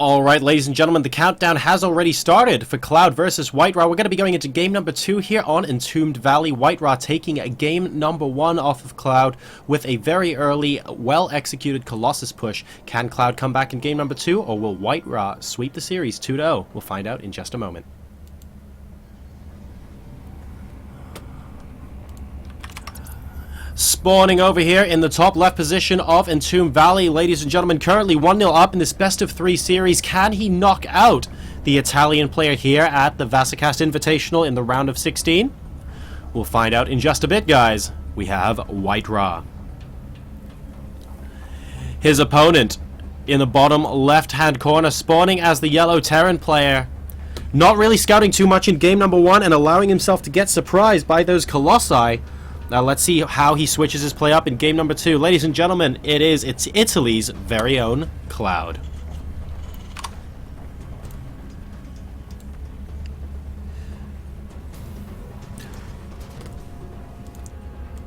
Alright, ladies and gentlemen, the countdown has already started for Cloud versus WhiteRa. We're going to be going into game number 2 here on Entombed Valley. WhiteRa taking game number 1 off of Cloud with a very early, well-executed Colossus push. Can Cloud come back in game number 2, or will WhiteRa sweep the series 2-0? We'll find out in just a moment. Spawning over here in the top left position of Entombed Valley, ladies and gentlemen, currently 1-0 up in this best of 3 series. Can he knock out the Italian player here at the Vasacast Invitational in the round of 16? We'll find out in just a bit, guys. We have WhiteRa. His opponent in the bottom left-hand corner, spawning as the yellow Terran player. Not really scouting too much in game number 1 and allowing himself to get surprised by those Colossi. Now let's see how he switches his play up in game number 2. Ladies and gentlemen, it's Italy's very own Cloud.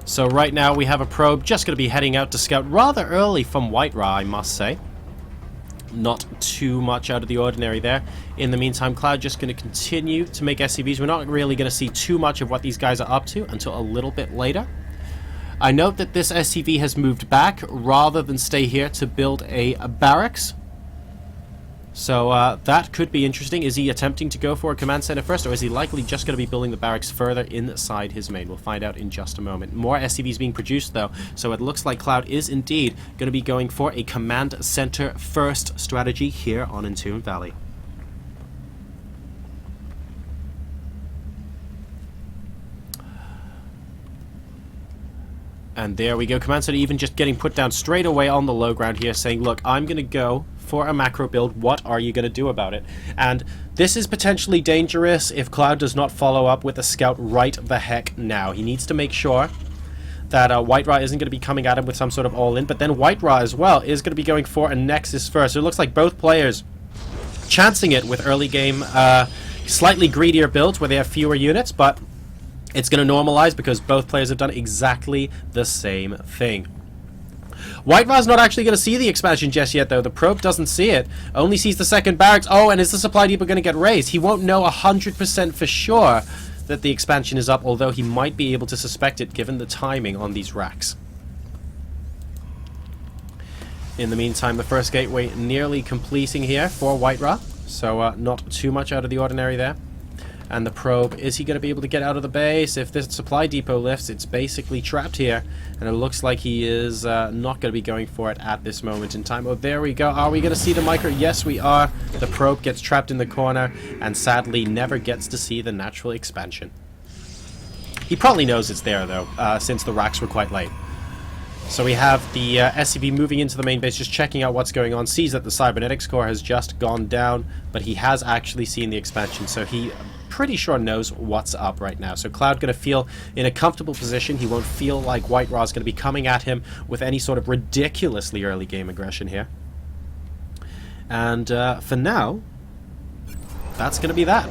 So right now we have a probe just going to be heading out to scout rather early from WhiteRa, I must say. Not too much out of the ordinary there. In the meantime, Cloud just going to continue to make SCVs. We're not really going to see too much of what these guys are up to until a little bit later. I note that this SCV has moved back rather than stay here to build a barracks. So that could be interesting. Is he attempting to go for a command center first, or is he likely just going to be building the barracks further inside his main? We'll find out in just a moment. More SCVs being produced, though, so it looks like Cloud is indeed going to be going for a command center first strategy here on Entombed Valley. And there we go. Command center even just getting put down straight away on the low ground here, saying, look, I'm going to go for a macro build. What are you going to do about it? And this is potentially dangerous if Cloud does not follow up with a scout right the heck now. He needs to make sure that WhiteRa isn't going to be coming at him with some sort of all-in, but then WhiteRa as well is going to be going for a Nexus first. So it looks like both players chancing it with early game, slightly greedier builds where they have fewer units, but it's going to normalize because both players have done exactly the same thing. WhiteRa's not actually going to see the expansion just yet, though. The probe doesn't see it. Only sees the second barracks. Oh, and is the supply depot going to get raised? He won't know 100% for sure that the expansion is up, although he might be able to suspect it given the timing on these racks. In the meantime, the first gateway nearly completing here for WhiteRa, so not too much out of the ordinary there. And the probe, is he going to be able to get out of the base? If the supply depot lifts, it's basically trapped here. And it looks like he is not going to be going for it at this moment in time. Oh, there we go. Are we going to see the micro? Yes, we are. The probe gets trapped in the corner and sadly never gets to see the natural expansion. He probably knows it's there, though, since the racks were quite late. So we have the SCV moving into the main base, just checking out what's going on, sees that the cybernetics core has just gone down, but he has actually seen the expansion, so he pretty sure knows what's up right now. So Cloud going to feel in a comfortable position. He won't feel like WhiteRa is going to be coming at him with any sort of ridiculously early game aggression here. And for now, that's going to be that.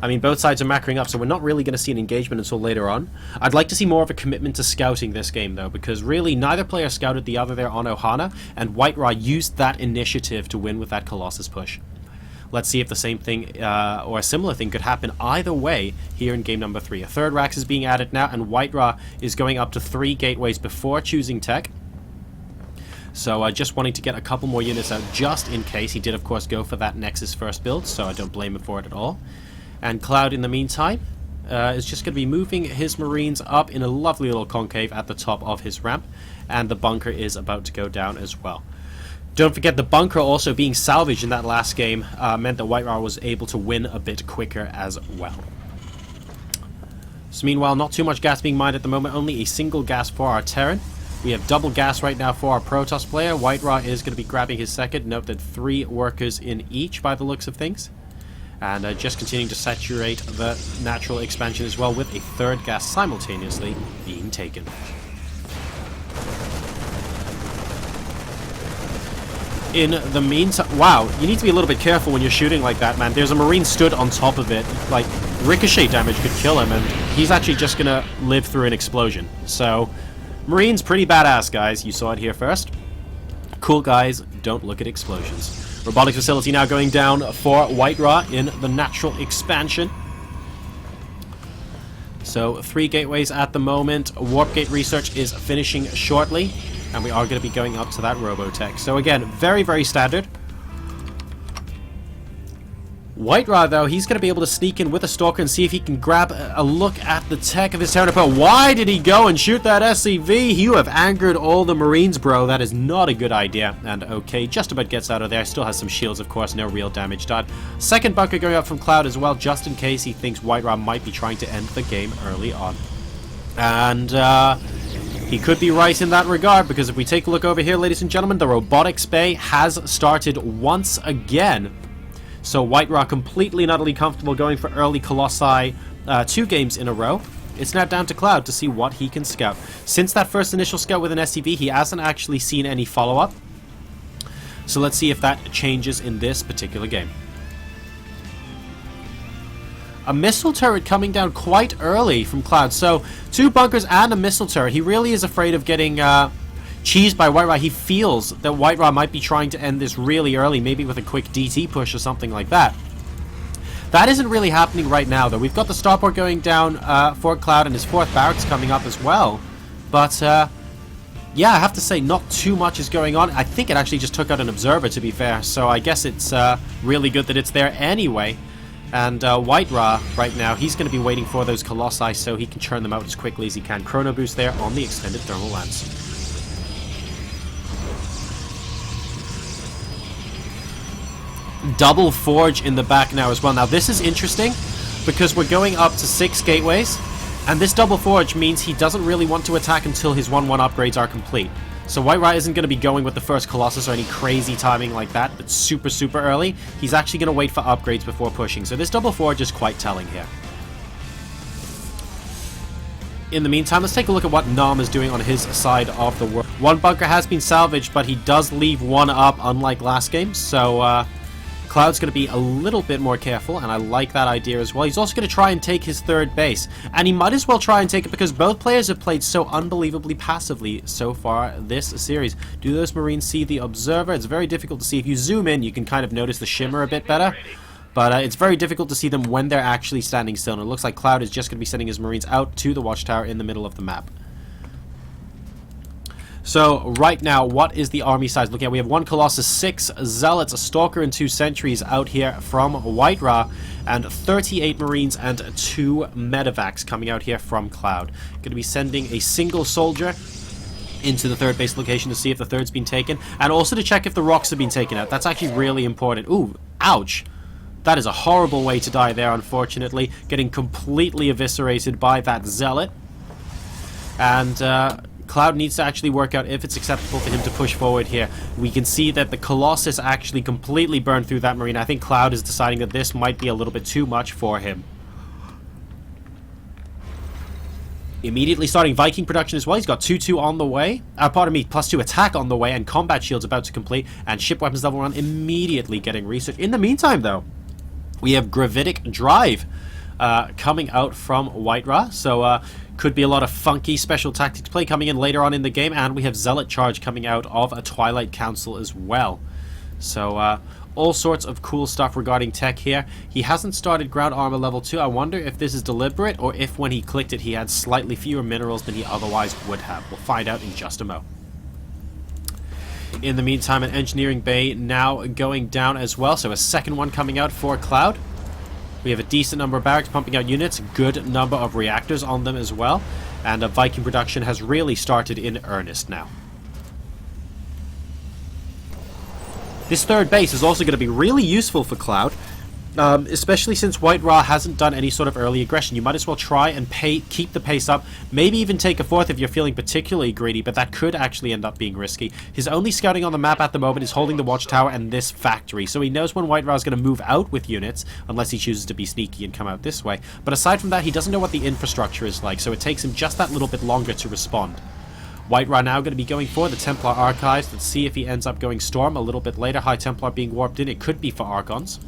I mean, both sides are macroing up, so we're not really going to see an engagement until later on. I'd like to see more of a commitment to scouting this game, though, because really neither player scouted the other there on Ohana, and WhiteRa used that initiative to win with that Colossus push. Let's see if the same thing or a similar thing could happen either way here in game number 3. A third Rax is being added now, and WhiteRa is going up to 3 gateways before choosing tech. So just wanting to get a couple more units out just in case. He did, of course, go for that Nexus first build, so I don't blame him for it at all. And Cloud, in the meantime, is just going to be moving his Marines up in a lovely little concave at the top of his ramp, and the bunker is about to go down as well. Don't forget, the bunker also being salvaged in that last game meant that WhiteRa was able to win a bit quicker as well. So meanwhile, not too much gas being mined at the moment, only a single gas for our Terran. We have double gas right now for our Protoss player. WhiteRa is going to be grabbing his second. Note that 3 workers in each by the looks of things. And just continuing to saturate the natural expansion as well, with a third gas simultaneously being taken. In the meantime, wow, you need to be a little bit careful when you're shooting like that, man. There's a Marine stood on top of it. Like, ricochet damage could kill him, and he's actually just gonna live through an explosion. So, Marine's pretty badass, guys. You saw it here first. Cool guys don't look at explosions. Robotics facility now going down for WhiteRa in the natural expansion. So 3 gateways at the moment. Warp gate research is finishing shortly, and we are going to be going up to that Robotech. So again, very, very standard. WhiteRa, though, he's going to be able to sneak in with a Stalker and see if he can grab a look at the tech of his counterpart. Why did he go and shoot that SCV? You have angered all the Marines, bro. That is not a good idea. And okay, just about gets out of there. Still has some shields, of course. No real damage done. Second bunker going up from Cloud as well, just in case he thinks WhiteRa might be trying to end the game early on. And he could be right in that regard, because if we take a look over here, ladies and gentlemen, the robotics bay has started once again. So WhiteRa completely and utterly comfortable going for early Colossi 2 games in a row. It's now down to Cloud to see what he can scout. Since that first initial scout with an SCV, he hasn't actually seen any follow-up. So let's see if that changes in this particular game. A missile turret coming down quite early from Cloud. So 2 bunkers and a missile turret. He really is afraid of getting cheesed by WhiteRa. He feels that WhiteRa might be trying to end this really early, maybe with a quick DT push or something like that. That isn't really happening right now, though. We've got the starport going down for Cloud, and his 4th barracks coming up as well. But, yeah, I have to say, not too much is going on. I think it actually just took out an observer, to be fair. So I guess it's really good that it's there anyway. And WhiteRa, right now, he's going to be waiting for those Colossi so he can churn them out as quickly as he can. Chrono boost there on the extended thermal lance. Double forge in the back now as well. Now this is interesting because we're going up to 6 gateways, and this double forge means he doesn't really want to attack until his 1-1 upgrades are complete. So WhiteRa isn't going to be going with the first Colossus or any crazy timing like that, but super, super early. He's actually going to wait for upgrades before pushing. So this double forge is quite telling here. In the meantime, let's take a look at what Nam is doing on his side of the world. 1 bunker has been salvaged, but he does leave 1 up, unlike last game. So, Cloud's going to be a little bit more careful, and I like that idea as well. He's also going to try and take his 3rd base, and he might as well try and take it because both players have played so unbelievably passively so far this series. Do those Marines see the observer? It's very difficult to see. If you zoom in, you can kind of notice the shimmer a bit better, but it's very difficult to see them when they're actually standing still, and it looks like Cloud is just going to be sending his Marines out to the watchtower in the middle of the map. So, right now, what is the army size looking at? We have 1 Colossus, 6 Zealots, a Stalker, and 2 Sentries out here from WhiteRa, and 38 Marines and 2 Medevacs coming out here from Cloud. Going to be sending a single soldier into the 3rd base location to see if the 3rd's been taken, and also to check if the rocks have been taken out. That's actually really important. Ooh, ouch. That is a horrible way to die there, unfortunately. Getting completely eviscerated by that Zealot. And, Cloud needs to actually work out if it's acceptable for him to push forward here. We can see that the Colossus actually completely burned through that Marine. I think Cloud is deciding that this might be a little bit too much for him. Immediately starting Viking production as well. He's got 2-2 on the way. Pardon me, +2 attack on the way, and combat shields about to complete. And ship weapons level 1 immediately getting research. In the meantime, though, we have Gravitic Drive coming out from WhiteRa. So, could be a lot of funky special tactics play coming in later on in the game, and we have Zealot Charge coming out of a Twilight Council as well. So, all sorts of cool stuff regarding tech here. He hasn't started ground armor level 2. I wonder if this is deliberate, or if when he clicked it he had slightly fewer minerals than he otherwise would have. We'll find out in just a mo. In the meantime, an engineering bay now going down as well, so a second one coming out for Cloud. We have a decent number of barracks pumping out units, good number of reactors on them as well, and Viking production has really started in earnest now. This 3rd base is also going to be really useful for Cloud, especially since WhiteRa hasn't done any sort of early aggression. You might as well try and keep the pace up, maybe even take a 4th if you're feeling particularly greedy, but that could actually end up being risky. His only scouting on the map at the moment is holding the watchtower and this factory, so he knows when WhiteRa is going to move out with units, unless he chooses to be sneaky and come out this way. But aside from that, he doesn't know what the infrastructure is like, so it takes him just that little bit longer to respond. WhiteRa now going to be going for the Templar Archives. Let's see if he ends up going Storm a little bit later. High Templar being warped in. It could be for Archons.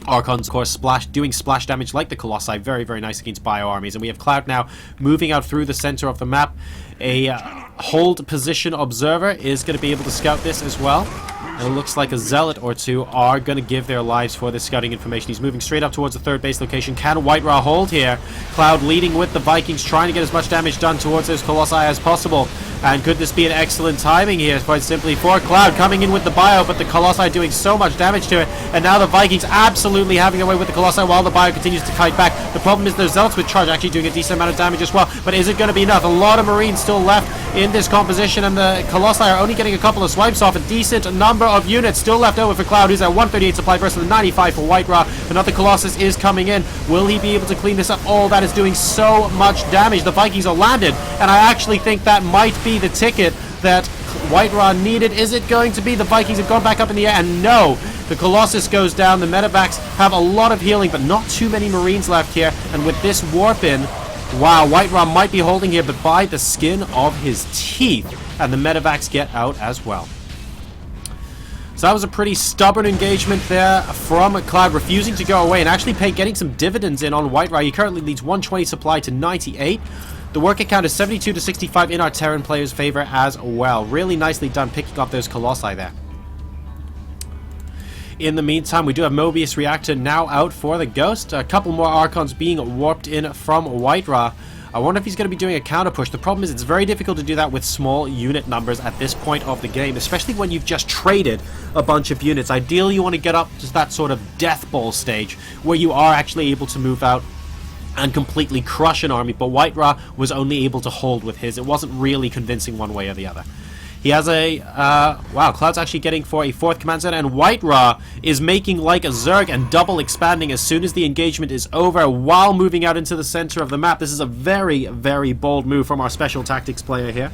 Archons, of course, doing splash damage like the Colossi. Very, very nice against bio armies. And we have Cloud now moving out through the center of the map. A hold position observer is going to be able to scout this as well. And it looks like a Zealot or two are going to give their lives for this scouting information. He's moving straight up towards the third base location. Can WhiteRa hold here? Cloud leading with the Vikings, trying to get as much damage done towards those Colossi as possible. And could this be an excellent timing here, quite simply, for Cloud coming in with the bio, but the Colossi doing so much damage to it. And now the Vikings absolutely having their way with the Colossi while the bio continues to kite back. The problem is those Zealots with charge actually doing a decent amount of damage as well. But is it going to be enough? A lot of Marines still left in this composition, and the Colossi are only getting a couple of swipes off. A decent number of units still left over for Cloud, who's at 138 supply versus the 95 for WhiteRa. Another Colossus is coming in. Will he be able to clean this up? Oh, that is doing so much damage. The Vikings are landed, and I actually think that might be the ticket that WhiteRa needed. Is it going to be? The Vikings have gone back up in the air, and no, the Colossus goes down. The medevacs have a lot of healing, but not too many Marines left here. And with this warp in, wow, WhiteRa might be holding here, but by the skin of his teeth. And the medevacs get out as well. So that was a pretty stubborn engagement there from Cloud, refusing to go away and actually getting some dividends in on WhiteRa. He currently leads 120 supply to 98. The work count is 72 to 65 in our Terran players' favor as well. Really nicely done picking up those Colossi there. In the meantime, we do have Mobius Reactor now out for the Ghost. A couple more Archons being warped in from WhiteRa. I wonder if he's going to be doing a counter push. The problem is it's very difficult to do that with small unit numbers at this point of the game, especially when you've just traded a bunch of units. Ideally, you want to get up to that sort of death ball stage where you are actually able to move out and completely crush an army, but WhiteRa was only able to hold with his. It wasn't really convincing one way or the other. He has a, wow, Cloud's actually getting for a 4th command center, and WhiteRa is making like a Zerg and double expanding as soon as the engagement is over while moving out into the center of the map. This is a very, very bold move from our special tactics player here.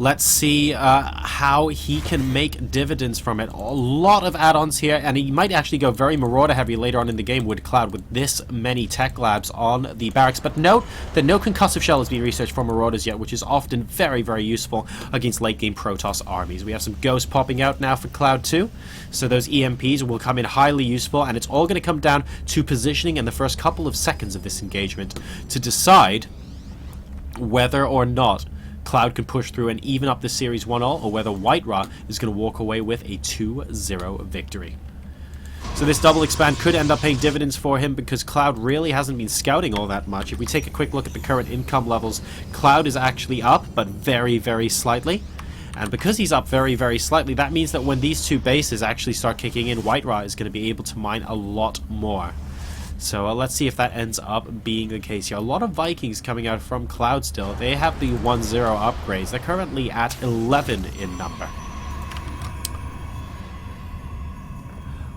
Let's see how he can make dividends from it. A lot of add-ons here, and he might actually go very Marauder heavy later on in the game with Cloud with this many tech labs on the barracks. But note that no concussive shell is being researched for Marauders yet, which is often very, very useful against late-game Protoss armies. We have some Ghosts popping out now for Cloud too, so those EMPs will come in highly useful, and it's all going to come down to positioning in the first couple of seconds of this engagement to decide whether or not Cloud can push through and even up the series 1-0, or whether WhiteRa is going to walk away with a 2-0 victory. So this double expand could end up paying dividends for him because Cloud really hasn't been scouting all that much. If we take a quick look at the current income levels, Cloud is actually up, but very, very slightly. And because he's up very, very slightly, that means that when these two bases actually start kicking in, WhiteRa is going to be able to mine a lot more. So let's see if that ends up being the case here. A lot of Vikings coming out from Cloud still. They have the 1-0 upgrades. They're currently at 11 in number.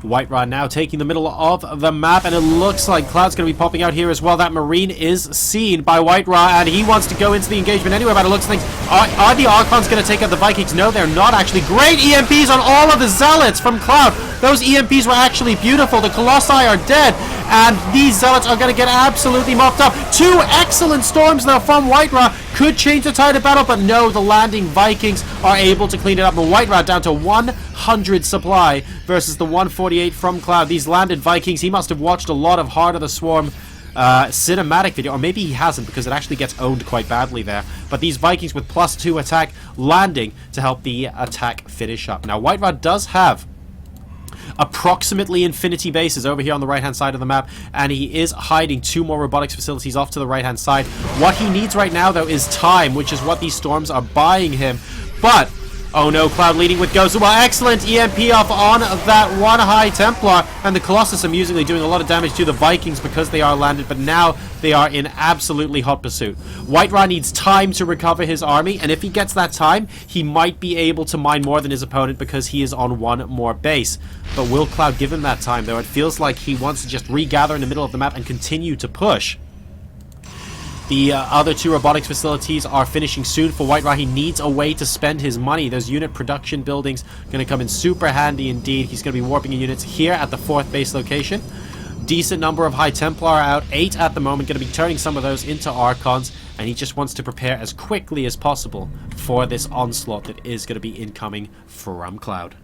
WhiteRa now taking the middle of the map, and it looks like Cloud's going to be popping out here as well. That Marine is seen by WhiteRa, and he wants to go into the engagement anyway, but it looks like are the Archons going to take out the Vikings? No, they're not actually. Great EMPs on all of the Zealots from Cloud. Those EMPs were actually beautiful. The Colossi are dead, and these Zealots are going to get absolutely mopped up. 2 excellent storms now from WhiteRa. Could change the tide of battle, but no, the landing Vikings are able to clean it up. And WhiteRa down to 100 supply versus the 148 from Cloud. These landed Vikings, he must have watched a lot of Heart of the Swarm cinematic video, or maybe he hasn't because it actually gets owned quite badly there. But these Vikings with +2 attack landing to help the attack finish up. Now WhiteRa does have approximately infinity bases over here on the right hand side of the map, and he is hiding 2 more robotics facilities off to the right hand side. What he needs right now though is time, which is what these storms are buying him. But oh no, Cloud leading with Ghost. Well, excellent EMP off on that one High Templar, and the Colossus amusingly doing a lot of damage to the Vikings because they are landed, but now they are in absolutely hot pursuit. WhiteRa needs time to recover his army, and if he gets that time, he might be able to mine more than his opponent because he is on 1 more base. But will Cloud give him that time, though? It feels like he wants to just regather in the middle of the map and continue to push. The other 2 robotics facilities are finishing soon for WhiteRa. He needs a way to spend his money. Those unit production buildings going to come in super handy indeed. He's going to be warping in units here at the 4th base location. Decent number of High Templar out, 8 at the moment. Going to be turning some of those into Archons, and he just wants to prepare as quickly as possible for this onslaught that is going to be incoming from Cloud.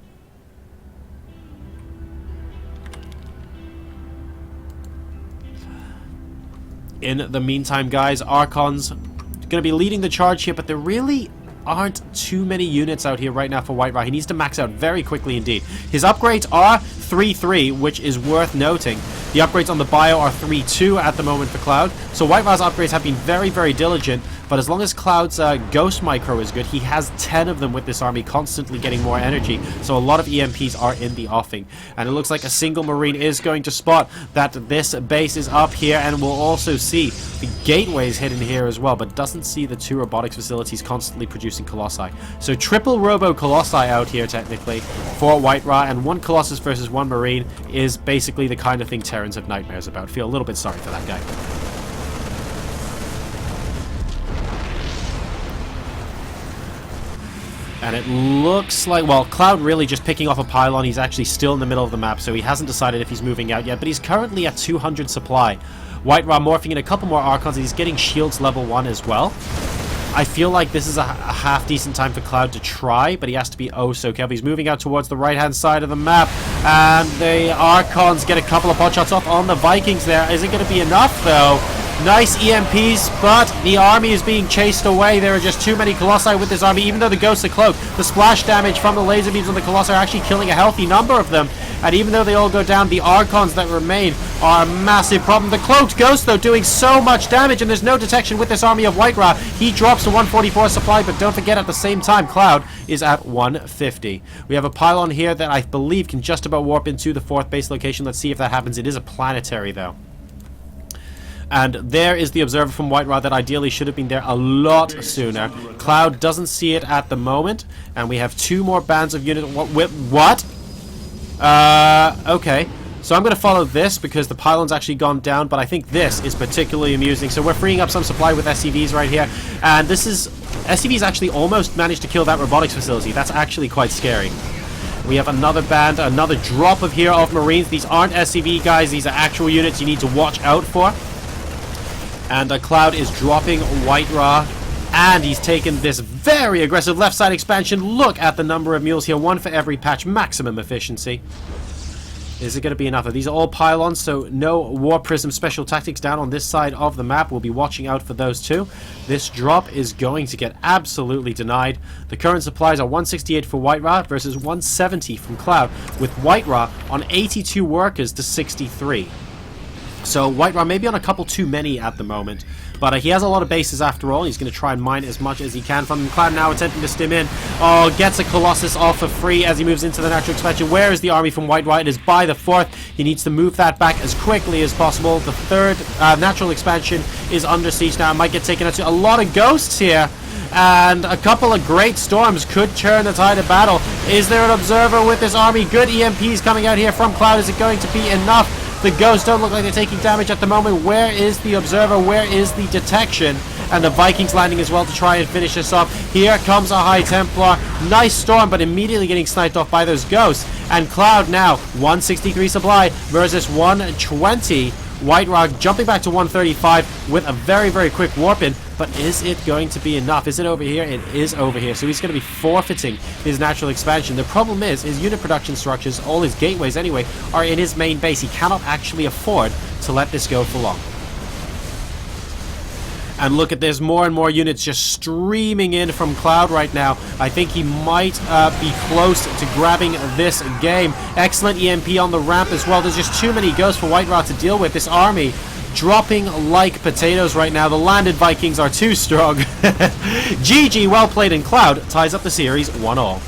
In the meantime, guys, Archons going to be leading the charge here, but they're really aren't too many units out here right now for WhiteRa. He needs to max out very quickly indeed. His upgrades are 3-3, which is worth noting. The upgrades on the bio are 3-2 at the moment for Cloud. So WhiteRa's upgrades have been very, very diligent. But as long as Cloud's Ghost Micro is good, he has 10 of them with this army, constantly getting more energy. So a lot of EMPs are in the offing. And it looks like a single Marine is going to spot that this base is up here. And we'll also see the gateways hidden here as well, but doesn't see the 2 robotics facilities constantly producing Colossi. So triple Robo Colossi out here, technically, for WhiteRa. And 1 Colossus versus 1 Marine is basically the kind of thing Terrans have nightmares about. Feel a little bit sorry for that guy. And it looks like, well, Cloud really just picking off a pylon. He's actually still in the middle of the map, so he hasn't decided if he's moving out yet, but he's currently at 200 supply. WhiteRa morphing in a couple more Archons, and he's getting shields level 1 as well. I feel like this is a half-decent time for Cloud to try, but he has to be oh so careful. He's moving out towards the right-hand side of the map, and the Archons get a couple of pot shots off on the Vikings there. Is it going to be enough, though? Nice EMPs, but the army is being chased away. There are just too many Colossi with this army, even though the Ghosts are cloaked. The splash damage from the laser beams on the Colossi are actually killing a healthy number of them. And even though they all go down, the Archons that remain are a massive problem. The cloaked Ghost, though, doing so much damage, and there's no detection with this army of WhiteRa. He drops to 144 supply, but don't forget, at the same time, Cloud is at 150. We have a pylon here that I believe can just about warp into the 4th base location. Let's see if that happens. It is a planetary, though. And there is the observer from WhiteRa that ideally should have been there a lot sooner. Cloud doesn't see it at the moment. And we have 2 more bands of units. What? Okay. So I'm going to follow this because the pylon's actually gone down. But I think this is particularly amusing. So we're freeing up some supply with SCVs right here. And this is... SCVs actually almost managed to kill that robotics facility. That's actually quite scary. We have another band, another drop of here of Marines. These aren't SCV guys. These are actual units you need to watch out for. And Cloud is dropping WhiteRa, and he's taken this very aggressive left side expansion. Look at the number of mules here, 1 for every patch, maximum efficiency. Is it going to be enough? These are all pylons, so no War Prism special tactics down on this side of the map. We'll be watching out for those too. This drop is going to get absolutely denied. The current supplies are 168 for WhiteRa versus 170 from Cloud, with WhiteRa on 82 workers to 63. So WhiteRa may be on a couple too many at the moment, but he has a lot of bases after all. He's going to try and mine as much as he can from them. Cloud now attempting to stim in. Oh, gets a Colossus off for free as he moves into the natural expansion. Where is the army from WhiteRa? It is by the 4th. He needs to move that back as quickly as possible. The 3rd natural expansion is under siege now. It might get taken out to a lot of ghosts here. And a couple of great storms could turn the tide of battle. Is there an observer with this army? Good EMPs coming out here from Cloud. Is it going to be enough? The ghosts don't look like they're taking damage at the moment. Where is the observer? Where is the detection? And the Vikings landing as well to try and finish this off. Here comes a High Templar. Nice storm, but immediately getting sniped off by those ghosts. And Cloud now, 163 supply versus 120. WhiteRa jumping back to 135 with a very, very quick warp in. But is it going to be enough? Is it over here? It is over here. So he's going to be forfeiting his natural expansion. The problem is his unit production structures, all his gateways anyway, are in his main base. He cannot actually afford to let this go for long. And look at this, more and more units just streaming in from Cloud right now. I think he might be close to grabbing this game. Excellent EMP on the ramp as well. There's just too many ghosts for WhiteRa to deal with. This army dropping like potatoes right now. The landed Vikings are too strong. GG, well played, and Cloud ties up the series 1-1.